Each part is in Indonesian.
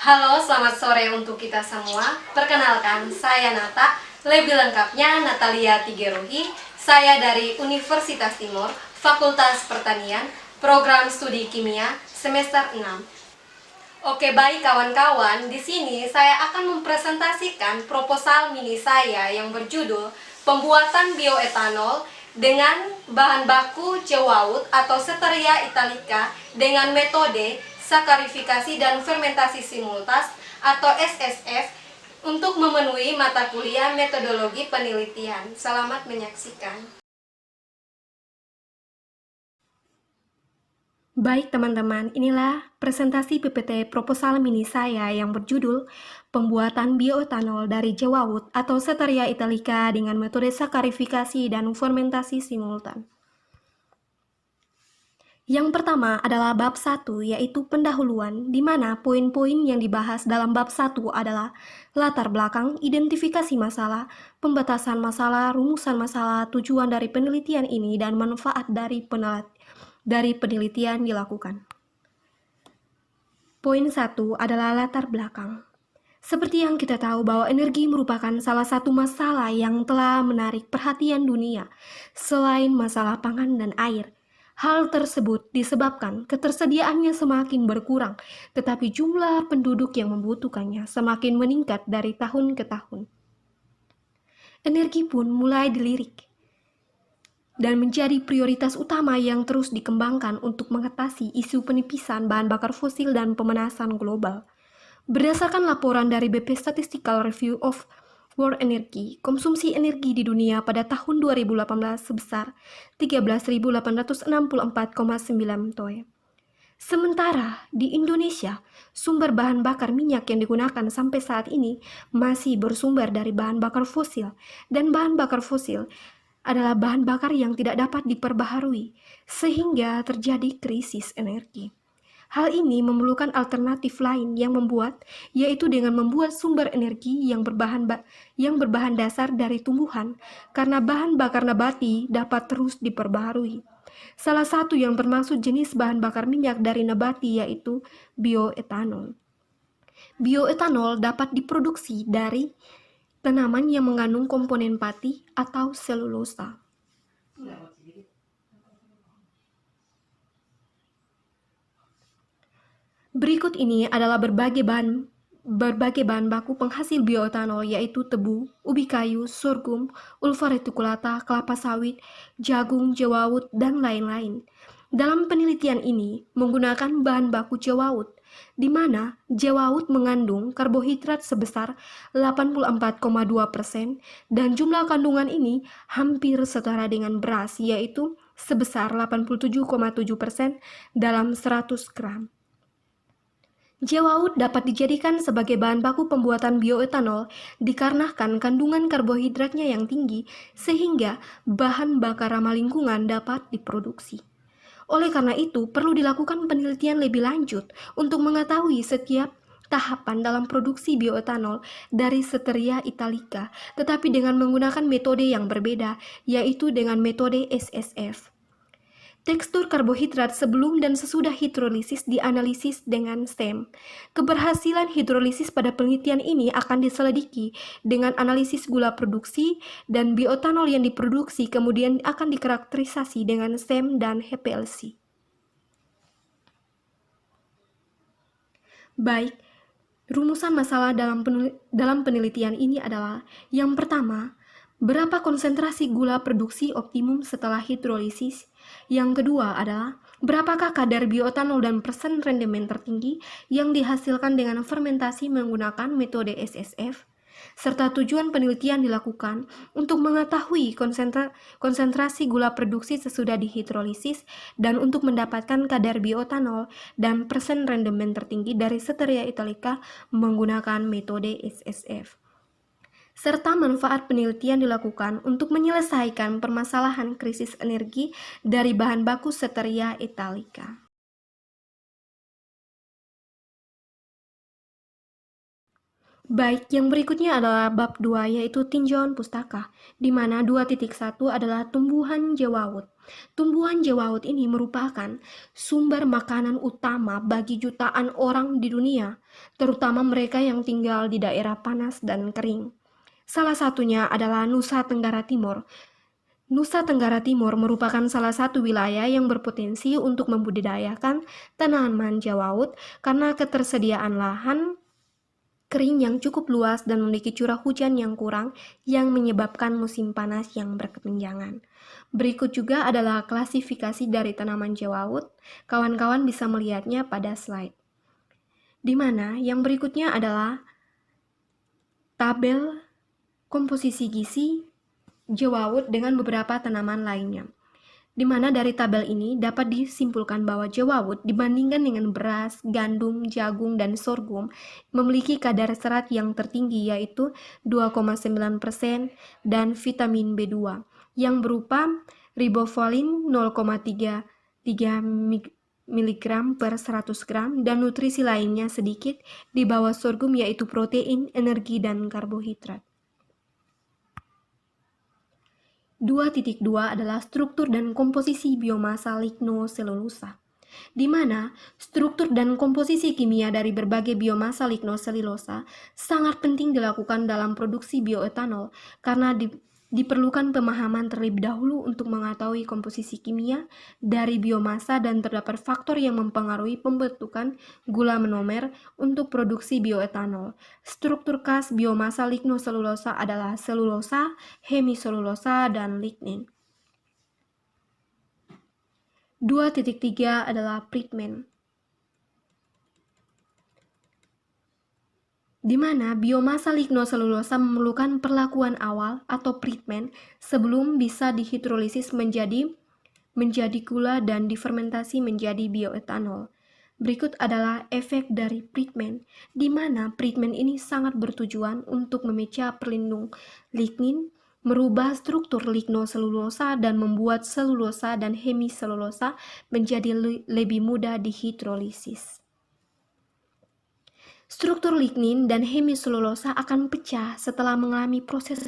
Halo, selamat sore untuk kita semua. Perkenalkan, saya Nata. Lebih lengkapnya Natalia Tigeruhi. Saya dari Universitas Timur, Fakultas Pertanian, Program Studi Kimia, semester 6. Oke, baik kawan-kawan. Di sini saya akan mempresentasikan proposal mini saya yang berjudul Pembuatan Bioetanol dengan bahan baku Cewaut atau Stearia italica dengan metode sakarifikasi dan fermentasi simultas atau SSF untuk memenuhi mata kuliah metodologi penelitian. Selamat menyaksikan. Baik teman-teman, inilah presentasi PPT proposal mini saya yang berjudul Pembuatan Bioetanol dari Cewaut atau Stearia italica dengan metode sakarifikasi dan fermentasi simultan. Yang pertama adalah bab 1, yaitu pendahuluan, di mana poin-poin yang dibahas dalam bab 1 adalah latar belakang, identifikasi masalah, pembatasan masalah, rumusan masalah, tujuan dari penelitian ini, dan manfaat dari penelitian dilakukan. Poin 1 adalah latar belakang. Seperti yang kita tahu bahwa energi merupakan salah satu masalah yang telah menarik perhatian dunia, selain masalah pangan dan air. Hal tersebut disebabkan ketersediaannya semakin berkurang, tetapi jumlah penduduk yang membutuhkannya semakin meningkat dari tahun ke tahun. Energi pun mulai dilirik dan menjadi prioritas utama yang terus dikembangkan untuk mengatasi isu penipisan bahan bakar fosil dan pemanasan global. Berdasarkan laporan dari BP Statistical Review of World Energy, konsumsi energi di dunia pada tahun 2018 sebesar 13.864,9 toe. Sementara di Indonesia, sumber bahan bakar minyak yang digunakan sampai saat ini masih bersumber dari bahan bakar fosil, dan bahan bakar fosil adalah bahan bakar yang tidak dapat diperbaharui, sehingga terjadi krisis energi. Hal ini memerlukan alternatif lain yang yaitu dengan membuat sumber energi yang berbahan dasar dari tumbuhan, karena bahan bakar nabati dapat terus diperbaharui. Salah satu yang termasuk jenis bahan bakar minyak dari nabati yaitu bioetanol. Bioetanol dapat diproduksi dari tanaman yang mengandung komponen pati atau selulosa. Berikut ini adalah berbagai bahan baku penghasil bioetanol, yaitu tebu, ubi kayu, sorghum, ulva reticulata, kelapa sawit, jagung, jewaut, dan lain-lain. Dalam penelitian ini menggunakan bahan baku jewaut, di mana jewaut mengandung karbohidrat sebesar 84,2% dan jumlah kandungan ini hampir setara dengan beras, yaitu sebesar 87,7% dalam 100 gram. Jewaut dapat dijadikan sebagai bahan baku pembuatan bioetanol dikarenakan kandungan karbohidratnya yang tinggi, sehingga bahan bakar ramah lingkungan dapat diproduksi. Oleh karena itu, perlu dilakukan penelitian lebih lanjut untuk mengetahui setiap tahapan dalam produksi bioetanol dari Stearia italica, tetapi dengan menggunakan metode yang berbeda, yaitu dengan metode SSF. Tekstur karbohidrat sebelum dan sesudah hidrolisis dianalisis dengan SEM. Keberhasilan hidrolisis pada penelitian ini akan diselidiki dengan analisis gula produksi, dan bioetanol yang diproduksi kemudian akan dikarakterisasi dengan SEM dan HPLC. Baik, rumusan masalah dalam penelitian ini adalah: yang pertama, berapa konsentrasi gula produksi optimum setelah hidrolisis? Yang kedua adalah berapakah kadar bioetanol dan persen rendemen tertinggi yang dihasilkan dengan fermentasi menggunakan metode SSF? Serta tujuan penelitian dilakukan untuk mengetahui konsentrasi gula produksi sesudah dihidrolisis dan untuk mendapatkan kadar bioetanol dan persen rendemen tertinggi dari Stearia italica menggunakan metode SSF. Serta manfaat penelitian dilakukan untuk menyelesaikan permasalahan krisis energi dari bahan baku Stearia italica. Baik, yang berikutnya adalah bab 2 yaitu tinjauan pustaka, di mana 2.1 adalah tumbuhan jewawut. Tumbuhan jewawut ini merupakan sumber makanan utama bagi jutaan orang di dunia, terutama mereka yang tinggal di daerah panas dan kering. Salah satunya adalah Nusa Tenggara Timur. Nusa Tenggara Timur merupakan salah satu wilayah yang berpotensi untuk membudidayakan tanaman jewawut karena ketersediaan lahan kering yang cukup luas dan memiliki curah hujan yang kurang yang menyebabkan musim panas yang berkepanjangan. Berikut juga adalah klasifikasi dari tanaman jewawut. Kawan-kawan bisa melihatnya pada slide. Di mana yang berikutnya adalah tabel komposisi gizi jewawut dengan beberapa tanaman lainnya. Di mana dari tabel ini dapat disimpulkan bahwa jewawut dibandingkan dengan beras, gandum, jagung, dan sorghum memiliki kadar serat yang tertinggi yaitu 2,9% dan vitamin B2 yang berupa riboflavin 0,33 mg per 100 gram dan nutrisi lainnya sedikit di bawah sorghum yaitu protein, energi, dan karbohidrat. 2.2 adalah struktur dan komposisi biomasa lignoselulosa, di mana struktur dan komposisi kimia dari berbagai biomasa lignoselulosa sangat penting dilakukan dalam produksi bioetanol karena diperlukan pemahaman terlebih dahulu untuk mengetahui komposisi kimia dari biomasa dan terdapat faktor yang mempengaruhi pembentukan gula monomer untuk produksi bioetanol. Struktur khas biomasa lignoselulosa adalah selulosa, hemiselulosa, dan lignin. 2.3 adalah pigmen, di mana biomasa lignoselulosa memerlukan perlakuan awal atau pigmen sebelum bisa dihidrolisis menjadi gula dan difermentasi menjadi bioetanol. Berikut adalah efek dari pigmen, di mana pigmen ini sangat bertujuan untuk memecah pelindung lignin, merubah struktur lignoselulosa dan membuat selulosa dan hemiselulosa menjadi lebih mudah dihidrolisis. Struktur lignin dan hemiselulosa akan pecah setelah mengalami proses.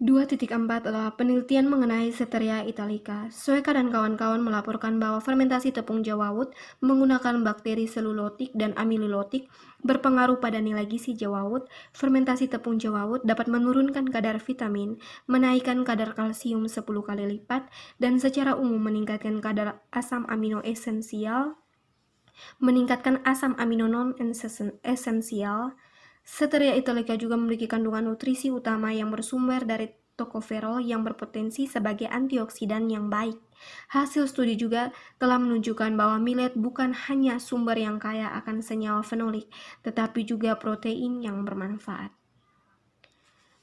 2.4 adalah penelitian mengenai Setteria italica. Soeka dan kawan-kawan melaporkan bahwa fermentasi tepung jewawut menggunakan bakteri selulotik dan amilotik berpengaruh pada nilai gizi jewawut. Fermentasi tepung jewawut dapat menurunkan kadar vitamin, menaikkan kadar kalsium 10 kali lipat, dan secara umum meningkatkan kadar asam amino esensial, meningkatkan asam amino non-esensial. Setteria italica juga memiliki kandungan nutrisi utama yang bersumber dari tocopherol yang berpotensi sebagai antioksidan yang baik. Hasil studi juga telah menunjukkan bahwa millet bukan hanya sumber yang kaya akan senyawa fenolik, tetapi juga protein yang bermanfaat.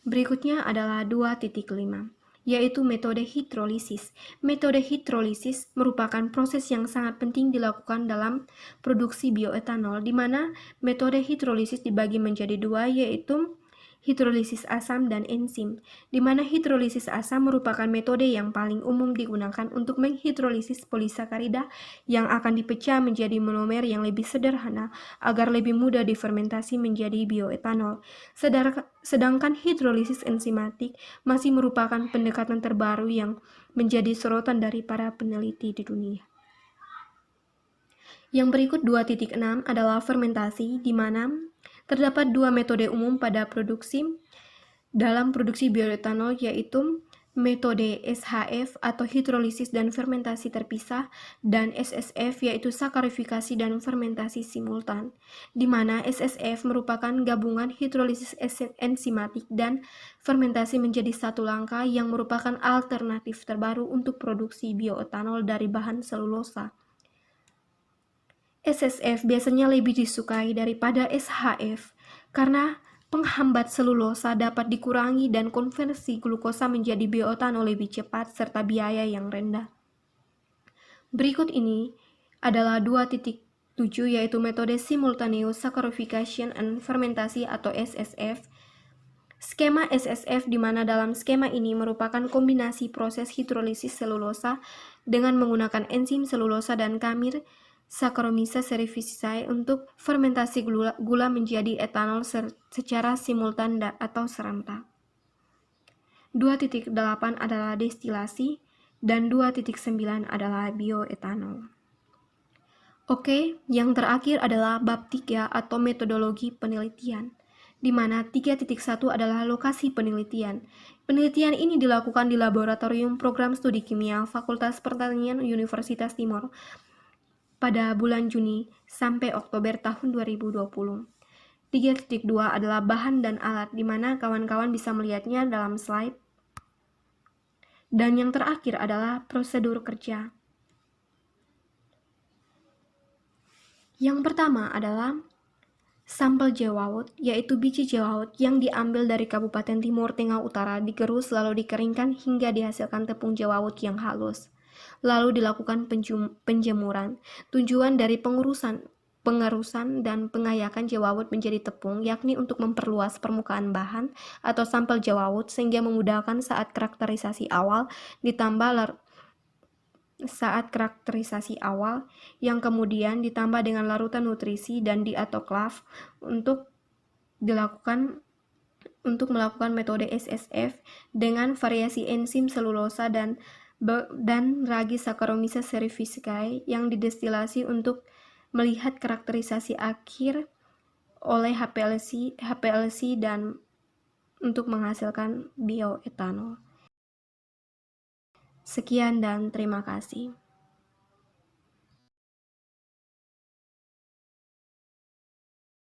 Berikutnya adalah 2.5. Yaitu metode hidrolisis. Metode hidrolisis merupakan proses yang sangat penting dilakukan dalam produksi bioetanol, di mana metode hidrolisis dibagi menjadi dua, yaitu hidrolisis asam dan enzim, di mana hidrolisis asam merupakan metode yang paling umum digunakan untuk menghidrolisis polisakarida yang akan dipecah menjadi monomer yang lebih sederhana agar lebih mudah difermentasi menjadi bioetanol. Sedangkan hidrolisis enzimatik masih merupakan pendekatan terbaru yang menjadi sorotan dari para peneliti di dunia. Yang berikut 2.6 adalah fermentasi, di mana terdapat dua metode umum dalam produksi bioetanol, yaitu metode SHF atau hidrolisis dan fermentasi terpisah, dan SSF yaitu sakarifikasi dan fermentasi simultan, di mana SSF merupakan gabungan hidrolisis enzimatik dan fermentasi menjadi satu langkah yang merupakan alternatif terbaru untuk produksi bioetanol dari bahan selulosa. SSF biasanya lebih disukai daripada SHF karena penghambat selulosa dapat dikurangi dan konversi glukosa menjadi bioetanol lebih cepat serta biaya yang rendah. Berikut ini adalah 2.7 yaitu metode simultaneous saccharification and fermentasi atau SSF. Skema SSF di mana dalam skema ini merupakan kombinasi proses hidrolisis selulosa dengan menggunakan enzim selulosa dan kamir Saccharomyces cerevisiae untuk fermentasi gula menjadi etanol secara simultan atau serentak. 2.8 adalah destilasi dan 2.9 adalah bioetanol. Oke, yang terakhir adalah bab 3 atau metodologi penelitian, di mana 3.1 adalah lokasi penelitian. Penelitian ini dilakukan di Laboratorium Program Studi Kimia Fakultas Pertanian Universitas Timor pada bulan Juni sampai Oktober tahun 2020. 3.2 adalah bahan dan alat, di mana kawan-kawan bisa melihatnya dalam slide. Dan yang terakhir adalah prosedur kerja. Yang pertama adalah sampel jewawut, yaitu biji jewawut yang diambil dari Kabupaten Timur Tengah Utara, digerus lalu dikeringkan hingga dihasilkan tepung jewawut yang halus. Lalu dilakukan penjemuran. Tujuan dari pengerusan dan pengayakan jewawut menjadi tepung, yakni untuk memperluas permukaan bahan atau sampel jewawut sehingga memudahkan saat karakterisasi awal, yang kemudian ditambah dengan larutan nutrisi dan diautoklav untuk melakukan metode SSF dengan variasi enzim selulosa dan ragi Saccharomyces cerevisiae yang didestilasi untuk melihat karakterisasi akhir oleh HPLC dan untuk menghasilkan bioetanol. Sekian dan terima kasih.